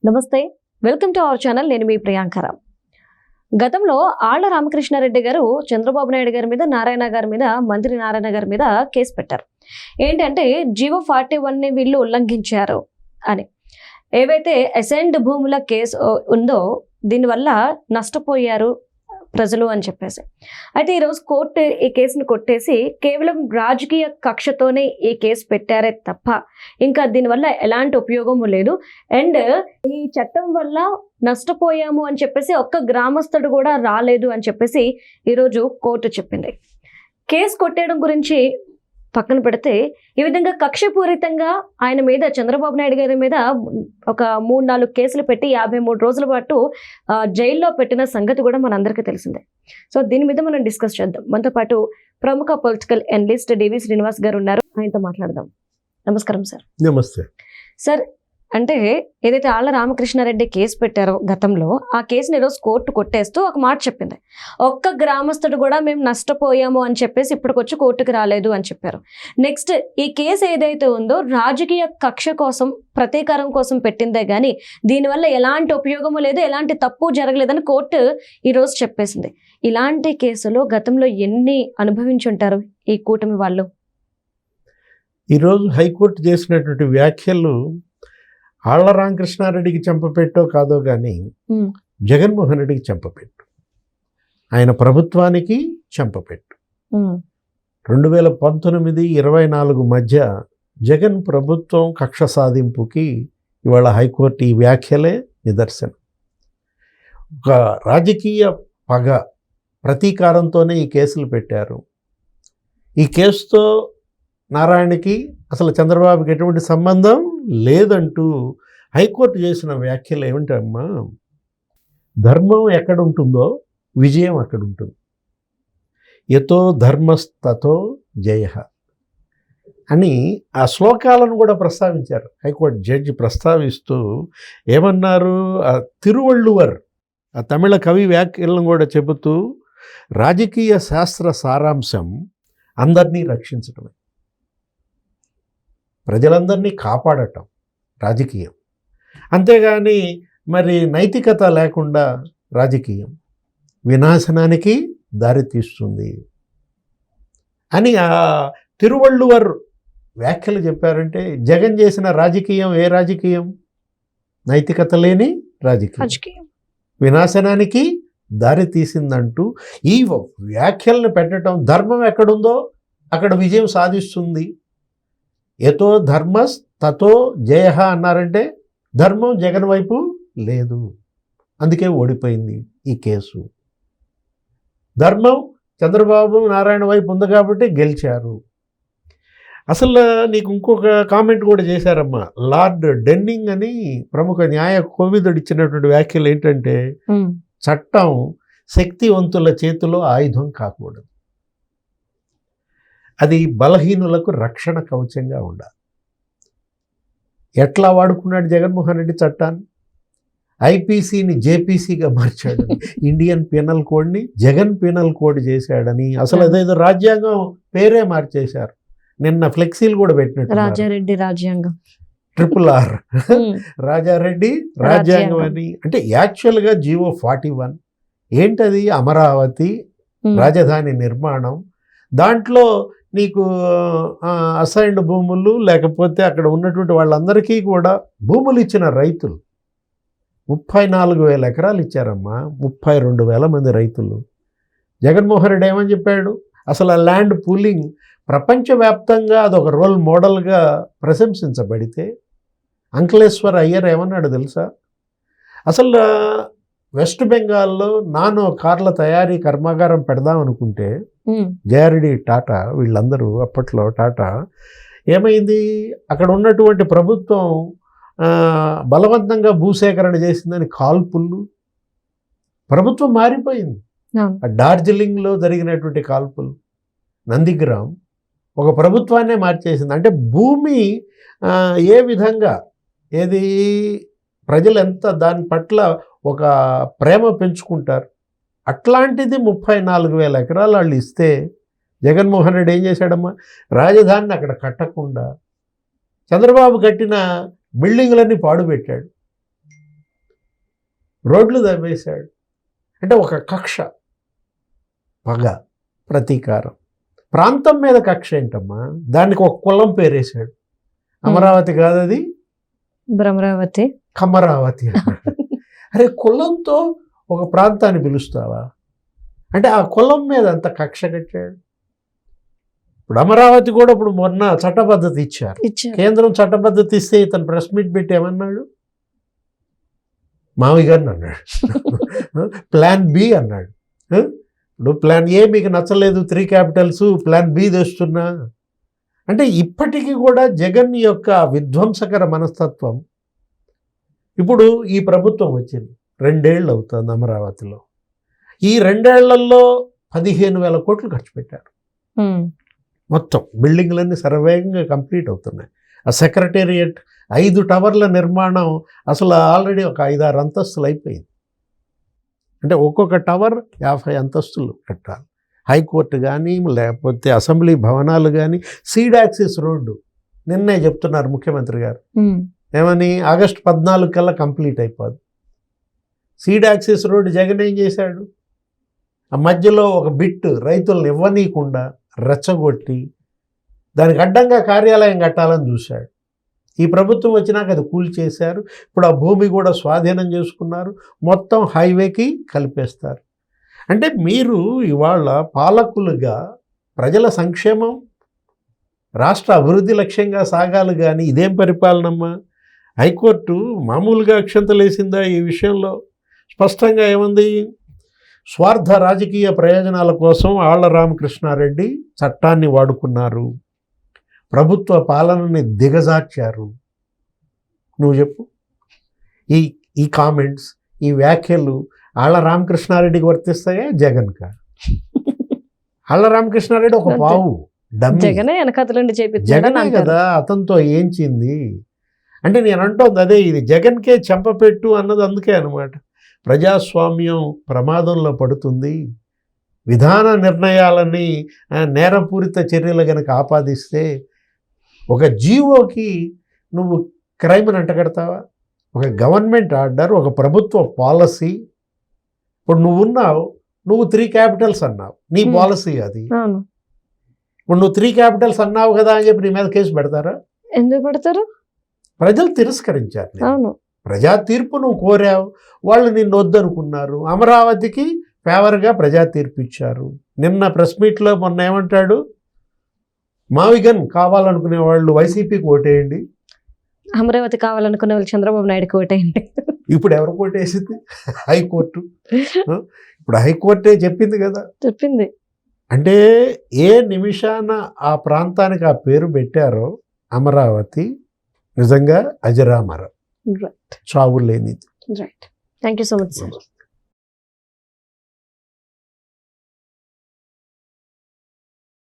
నమస్తే, welcome to our channel. నేను మీ ప్రియాంకరావు. గతంలో ఆళ్ల రామకృష్ణారెడ్డి గారు చంద్రబాబు నాయుడు గారి మీద, నారాయణ గారి మీద, మంత్రి నారాయణ గారి మీద కేసు పెట్టారు. ఏంటంటే జీవో 41ని వీళ్ళు ఉల్లంఘించారు అని. ఏవైతే అసైన్డ్ భూముల కేసు ఉందో దీనివల్ల నష్టపోయారు ప్రజలు అని చెప్పేసి. అయితే ఈరోజు కోర్టు ఈ కేసును కొట్టేసి కేవలం రాజకీయ కక్షతోనే ఈ కేసు పెట్టారే తప్ప ఇంకా దీనివల్ల ఎలాంటి ఉపయోగము లేదు. అండ్ ఈ చట్టం వల్ల నష్టపోయాము అని చెప్పేసి ఒక్క గ్రామస్తుడు కూడా రాలేదు అని చెప్పేసి ఈరోజు కోర్టు చెప్పింది. కేసు కొట్టేయడం గురించి పక్కన పెడితే ఈ విధంగా కక్షపూరితంగా ఆయన మీద, చంద్రబాబు నాయుడు గారి మీద ఒక 3-4 కేసులు పెట్టి 53 రోజుల పాటు జైల్లో పెట్టిన సంగతి కూడా మనందరికీ తెలిసిందే. సో దీని మీద మనం డిస్కస్ చేద్దాం. మనతో పాటు ప్రముఖ పొలిటికల్ అనలిస్ట్ డివి శ్రీనివాస్ గారు ఉన్నారు. ఆయనతో మాట్లాడదాం. నమస్కారం సార్. నమస్తే సార్. అంటే ఏదైతే ఆళ్ల రామకృష్ణారెడ్డి కేసు పెట్టారో గతంలో, ఆ కేసుని ఈరోజు కోర్టు కొట్టేస్తూ ఒక మాట చెప్పింది. ఒక్క గ్రామస్తుడు కూడా మేము నష్టపోయాము అని చెప్పేసి ఇప్పటికొచ్చి కోర్టుకు రాలేదు అని చెప్పారు. నెక్స్ట్ ఈ కేసు ఏదైతే ఉందో రాజకీయ కక్ష కోసం, ప్రతీకారం కోసం పెట్టిందే కానీ దీనివల్ల ఎలాంటి ఉపయోగము లేదు, ఎలాంటి తప్పు జరగలేదని కోర్టు ఈరోజు చెప్పేసింది. ఇలాంటి కేసులో గతంలో ఎన్ని అనుభవించుంటారు ఈ కూటమి వాళ్ళు? ఈరోజు హైకోర్టు చేసినటువంటి వ్యాఖ్యలు ఆళ్ల రామకృష్ణారెడ్డికి చెంపపెట్టో కాదో కానీ జగన్మోహన్ రెడ్డికి చెంపపెట్టు, ఆయన ప్రభుత్వానికి చెంపపెట్టు. 2019-24 మధ్య జగన్ ప్రభుత్వం కక్ష సాధింపుకి ఇవాళ హైకోర్టు ఈ వ్యాఖ్యలే నిదర్శనం. ఒక రాజకీయ పగ, ప్రతీకారంతోనే ఈ కేసులు పెట్టారు. ఈ కేసుతో నారాయణకి అసలు చంద్రబాబుకి ఎటువంటి సంబంధం లేదంటూ హైకోర్టు చేసిన వ్యాఖ్యలు ఏమిటమ్మా, ధర్మం ఎక్కడుంటుందో విజయం అక్కడ ఉంటుంది. యతో ధర్మస్తతో జయ అని ఆ శ్లోకాలను కూడా ప్రస్తావించారు. హైకోర్టు జడ్జి ప్రస్తావిస్తూ ఏమన్నారు, తిరువళ్ళువర్ ఆ తమిళ కవి వ్యాఖ్యలను కూడా చెబుతూ రాజకీయ శాస్త్ర సారాంశం అందరినీ రక్షించడమే, ప్రజలందరినీ కాపాడటం రాజకీయం. అంతేగాని మరి నైతికత లేకుండా రాజకీయం వినాశనానికి దారితీస్తుంది అని ఆ తిరువళ్ళువర్ వ్యాఖ్యలు చెప్పారంటే, జగన్ చేసిన రాజకీయం ఏ రాజకీయం? నైతికత లేని రాజకీయం, వినాశనానికి దారి తీసిందంటూ ఈ వ్యాఖ్యలను పెట్టడం. ధర్మం ఎక్కడుందో అక్కడ విజయం సాధిస్తుంది. యతో ధర్మస్ తతో జయ అన్నారంటే ధర్మం జగన్ వైపు లేదు, అందుకే ఓడిపోయింది ఈ కేసు. ధర్మం చంద్రబాబు నారాయణ వైపు ఉంది కాబట్టి గెలిచారు. అసలు నీకు ఇంకొక కామెంట్ కూడా చేశారమ్మా, లార్డ్ డెన్నింగ్ అని ప్రముఖ న్యాయ కోవిదుడు ఇచ్చినటువంటి వ్యాఖ్యలు ఏంటంటే, చట్టం శక్తివంతుల చేతిలో ఆయుధం కాకూడదు, అది బలహీనులకు రక్షణ కవచంగా ఉండాలి. ఎట్లా వాడుకున్నాడు జగన్మోహన్ రెడ్డి చట్టాన్ని? ఐపీసీని జేపీసీగా మార్చాడు, ఇండియన్ పీనల్ కోడ్ని జగన్ పీనల్ కోడ్ చేశాడని. అసలు అదేదో రాజ్యాంగం పేరే మార్చేశారు. నిన్న ఫ్లెక్సీలు కూడా పెట్టినట్టు, రాజారెడ్డి రాజ్యాంగం, RRR రాజారెడ్డి రాజ్యాంగం అని. అంటే యాక్చువల్గా జీవో 41 ఏంటది? అమరావతి రాజధాని నిర్మాణం. దాంట్లో నీకు అసైన్డ్ భూములు, లేకపోతే అక్కడ ఉన్నటువంటి వాళ్ళందరికీ కూడా భూములు ఇచ్చిన రైతులు 34,000 ఎకరాలు ఇచ్చారమ్మా. 32,000 మంది రైతులు. జగన్మోహన్ రెడ్డి ఏమని చెప్పాడు? అసలు ఆ ల్యాండ్ పూలింగ్ ప్రపంచవ్యాప్తంగా అదొక రోల్ మోడల్గా ప్రశంసించబడితే, అంకలేశ్వర్ అయ్యర్ ఏమన్నాడు తెలుసా? అసలు వెస్ట్ బెంగాల్లో నానో కార్ల తయారీ కర్మాగారం పెడదాం అనుకుంటే జేఆర్డి టాటా వీళ్ళందరూ అప్పట్లో టాటా ఏమైంది, అక్కడ ఉన్నటువంటి ప్రభుత్వం బలవంతంగా భూసేకరణ చేసిందని కాల్పులు. ప్రభుత్వం మారిపోయింది. డార్జిలింగ్లో జరిగినటువంటి కాల్పులు, నందిగ్రామ్ ఒక ప్రభుత్వాన్నే మార్చేసింది. అంటే భూమి ఏ విధంగా, ఏది ప్రజలు ఎంత దాని పట్ల ఒక ప్రేమ పెంచుకుంటారు. అట్లాంటిది 34,000 ఎకరాలు వాళ్ళు ఇస్తే జగన్మోహన్ రెడ్డి ఏం చేశాడమ్మా, రాజధానిని అక్కడ కట్టకుండా చంద్రబాబు కట్టిన బిల్డింగులన్నీ పాడుపెట్టాడు. రోడ్లు దవ్వేశాడు. అంటే ఒక కక్ష, పగ, ప్రతీకారం. ప్రాంతం మీద కక్ష ఏంటమ్మా, దానికి ఒక కులం పేరేశాడు. అమరావతి కాదు అది, భ్రమరావతి, కమరావతి అన్నాడు. అరే కులంతో ఒక ప్రాంతాన్ని పిలుస్తావా? అంటే ఆ కులం మీద అంత కక్ష కట్టాడు. ఇప్పుడు అమరావతి కూడా ఇప్పుడు మొన్న చట్టబద్ధత ఇచ్చారు. కేంద్రం చట్టబద్ధత ఇస్తే ఇతను ప్రెస్ మీట్ పెట్టి ఏమన్నాడు? మావి గారిని అన్నాడు. ప్లాన్ బి అన్నాడు. ఇప్పుడు ప్లాన్ ఏ మీకు నచ్చలేదు, 3 క్యాపిటల్స్, ప్లాన్ బి తెస్తున్నా అంటే ఇప్పటికీ కూడా జగన్ యొక్క విధ్వంసకర మనస్తత్వం. ఇప్పుడు ఈ ప్రభుత్వం వచ్చింది, 2 ఏళ్ళు అవుతుంది అమరావతిలో. ఈ 2 ఏళ్లలో 15,000 కోట్లు ఖర్చు పెట్టారు. మొత్తం బిల్డింగ్లన్నీ సర్వేగంగా కంప్లీట్ అవుతున్నాయి. ఆ సెక్రటేరియట్ 5 టవర్ల నిర్మాణం అసలు ఆల్రెడీ ఒక 5-6 అంతస్తులు అయిపోయింది. అంటే ఒక్కొక్క టవర్ 50 అంతస్తులు కట్టాలి. హైకోర్టు కానీ లేకపోతే అసెంబ్లీ భవనాలు కానీ. సీడ్ యాక్సిస్ రోడ్డు నిన్నే చెప్తున్నారు ముఖ్యమంత్రి గారు, ఏమని ఆగస్టు 14 కల్లా కంప్లీట్ అయిపోదు. సీడ్ యాక్సిస్ రోడ్డు జగన్ ఏం చేశాడు? ఆ మధ్యలో ఒక బిట్ రైతులను ఇవ్వనీయకుండా రెచ్చగొట్టి దానికి అడ్డంగా కార్యాలయం కట్టాలని చూశాడు. ఈ ప్రభుత్వం వచ్చినాక అది కూల్చేశారు. ఇప్పుడు ఆ భూమి కూడా స్వాధీనం చేసుకున్నారు. మొత్తం హైవేకి కలిపేస్తారు. అంటే మీరు ఇవాళ పాలకులుగా ప్రజల సంక్షేమం, రాష్ట్ర అభివృద్ధి లక్ష్యంగా సాగాలి కానీ ఇదేం పరిపాలనమ్మా? హైకోర్టు మామూలుగా అక్షంతలు వేసిందా ఈ విషయంలో? స్పష్టంగా ఏముంది? స్వార్థ రాజకీయ ప్రయోజనాల కోసం ఆళ్ల రామకృష్ణారెడ్డి చట్టాన్ని వాడుకున్నారు, ప్రభుత్వ పాలనని దిగజార్చారు. నువ్వు చెప్పు. ఈ కామెంట్స్, ఈ వ్యాఖ్యలు ఆళ్ల రామకృష్ణారెడ్డికి వర్తిస్తాయా, జగన్కా? ఆళ్ల రామకృష్ణారెడ్డి ఒక పావు జగనే వెనకతలండి జగనే కదా, అతనితో ఏంచింది అంటే నేను అంటోంది అదే. ఇది జగన్కే చెంపపెట్టు అన్నది అందుకే అనమాట. ప్రజాస్వామ్యం ప్రమాదంలో పడుతుంది. విధాన నిర్ణయాలని నేరపూరిత చర్యలు కనుక ఆపాదిస్తే ఒక జీవోకి నువ్వు క్రైమ్ని అంటగడతావా? ఒక గవర్నమెంట్ ఆర్డర్, ఒక ప్రభుత్వ పాలసీ. ఇప్పుడు నువ్వు 3 క్యాపిటల్స్ అన్నావు, నీ పాలసీ అది. ఇప్పుడు నువ్వు 3 క్యాపిటల్స్ అన్నావు కదా అని చెప్పి నీ మీద కేసు పెడతారా? ఎందుకు పెడతారు? ప్రజలు తిరస్కరించారు. ప్రజా తీర్పు నువ్వు కోరావు, వాళ్ళు నిన్ను వద్దనుకున్నారు. అమరావతికి ఫేవర్గా ప్రజా తీర్పు ఇచ్చారు. నిన్న ప్రెస్ మీట్లో మొన్న ఏమంటాడు? మావిగన్ కావాలనుకునే వాళ్ళు వైసీపీకి ఓటేయండి, అమరావతి కావాలనుకునే వాళ్ళు చంద్రబాబు నాయుడుకి ఓటేయండి. ఇప్పుడు ఎవరు ఓటేసింది? హైకోర్టు. ఇప్పుడు హైకోర్టే చెప్పింది కదా. చెప్పింది. అంటే ఏ నిమిషాన ఆ ప్రాంతానికి ఆ పేరు పెట్టారో అమరావతి నిజంగా అజరామరం, చావు లేనిది. Right. Thank you so much sir.